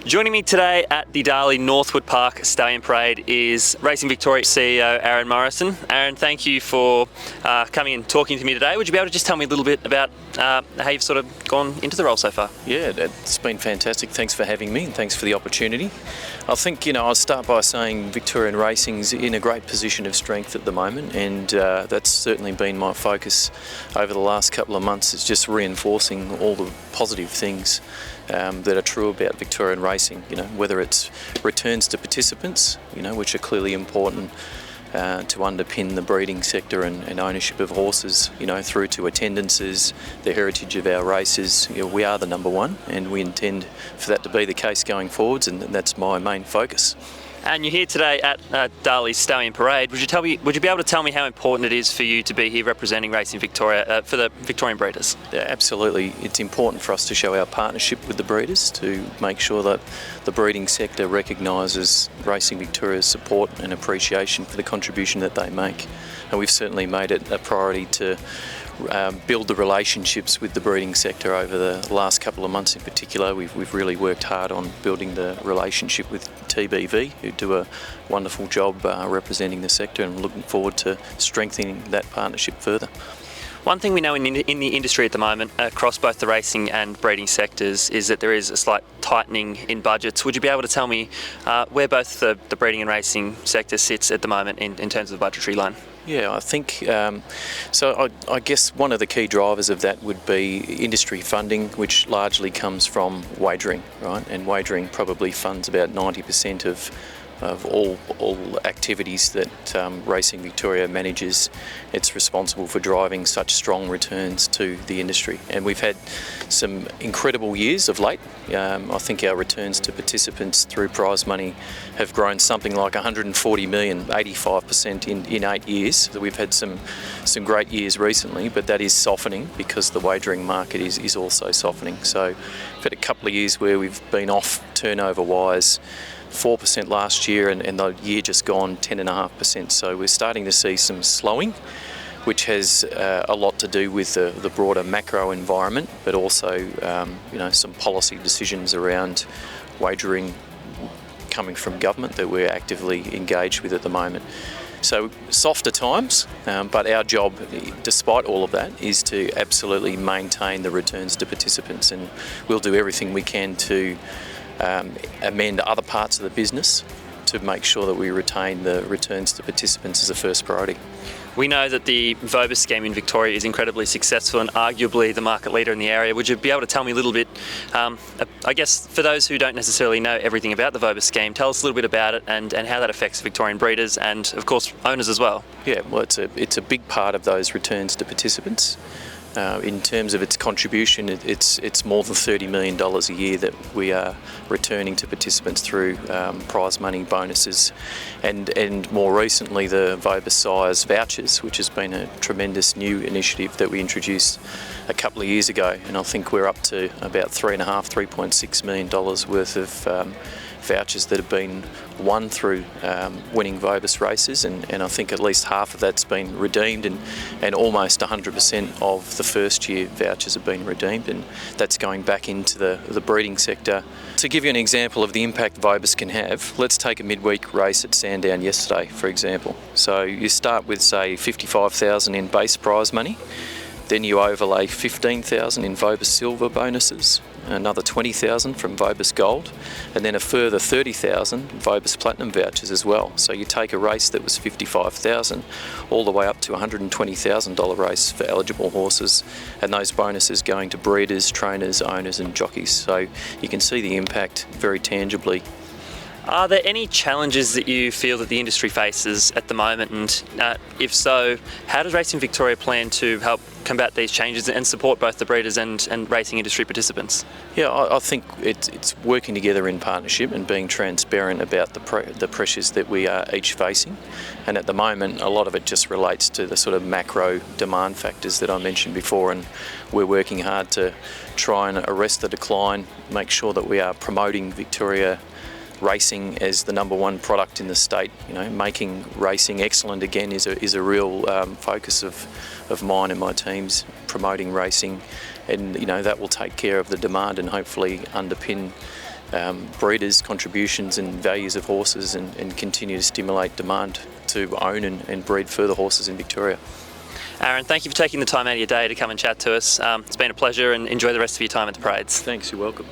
Joining me today at the Darley Northwood Park Stallion Parade is Racing Victoria CEO Aaron Morrison. Aaron, thank you for coming and talking to me today. Would you be able to just tell me a little bit about how you've sort of gone into the role so far? Yeah, it's been fantastic. Thanks for having me and thanks for the opportunity. I think, I'll start by saying Victorian Racing's in a great position of strength at the moment, and that's certainly been my focus over the last couple of months, is just reinforcing all the positive things that are true about Victorian racing, whether it's returns to participants, which are clearly important to underpin the breeding sector and ownership of horses, through to attendances, the heritage of our races. We are the number one, and we intend for that to be the case going forwards, and that's my main focus. And you're here today at Darley's Stallion Parade. Would you be able to tell me how important it is for you to be here representing Racing Victoria for the Victorian breeders? Yeah, absolutely. It's important for us to show our partnership with the breeders to make sure that the breeding sector recognises Racing Victoria's support and appreciation for the contribution that they make. And we've certainly made it a priority to build the relationships with the breeding sector over the last couple of months in particular. We've really worked hard on building the relationship with TBV, who do a wonderful job representing the sector, and looking forward to strengthening that partnership further. One thing we know in the industry at the moment, across both the racing and breeding sectors, is that there is a slight tightening in budgets. Would you be able to tell me where both the breeding and racing sector sits at the moment in terms of the budgetary line? Yeah, I think so. I guess one of the key drivers of that would be industry funding, which largely comes from wagering, right? And wagering probably funds about 90% of all activities that Racing Victoria manages. It's responsible for driving such strong returns to the industry, and we've had some incredible years of late. I think our returns to participants through prize money have grown something like 140 million, 85% in 8 years. So we've had some great years recently, but that is softening because the wagering market is also softening. So we've had a couple of years where we've been off turnover-wise 4% last year, and the year just gone 10.5%. So we're starting to see some slowing, which has a lot to do with the broader macro environment, but also some policy decisions around wagering coming from government that we're actively engaged with at the moment. So softer times, but our job, despite all of that, is to absolutely maintain the returns to participants, and we'll do everything we can to amend other parts of the business to make sure that we retain the returns to participants as a first priority. We know that the Vobis scheme in Victoria is incredibly successful and arguably the market leader in the area. Would you be able to tell me a little bit, I guess for those who don't necessarily know everything about the Vobis scheme, tell us a little bit about it and how that affects Victorian breeders and of course owners as well? Yeah, well it's a big part of those returns to participants. In terms of its contribution, it's more than $30 million a year that we are returning to participants through prize money, bonuses, and more recently the Vobis Sires vouchers, which has been a tremendous new initiative that we introduced a couple of years ago, and I think we're up to about $3.6 million worth of vouchers that have been won through winning Vobis races, and I think at least half of that's been redeemed, and almost 100% of the first year vouchers have been redeemed, and that's going back into the breeding sector. To give you an example of the impact Vobis can have, let's take a midweek race at Sandown yesterday, for example. So you start with, say, $55,000 in base prize money, then you overlay $15,000 in Vobis Silver bonuses, another $20,000 from Vobis Gold, and then a further $30,000 Vobis Platinum vouchers as well. So you take a race that was $55,000 all the way up to a $120,000 race for eligible horses, and those bonuses going to breeders, trainers, owners and jockeys. So you can see the impact very tangibly. Are there any challenges that you feel that the industry faces at the moment, and if so, how does Racing Victoria plan to help combat these changes and support both the breeders and racing industry participants? Yeah, I think it's working together in partnership and being transparent about the pressures that we are each facing, and at the moment a lot of it just relates to the sort of macro demand factors that I mentioned before, and we're working hard to try and arrest the decline, make sure that we are promoting Victoria racing as the number one product in the state. Making racing excellent again is a real focus of mine and my team's, promoting racing, and that will take care of the demand and hopefully underpin breeders' contributions and values of horses and continue to stimulate demand to own and breed further horses in Victoria. Aaron, thank you for taking the time out of your day to come and chat to us. It's been a pleasure, and enjoy the rest of your time at the parades. Thanks, you're welcome.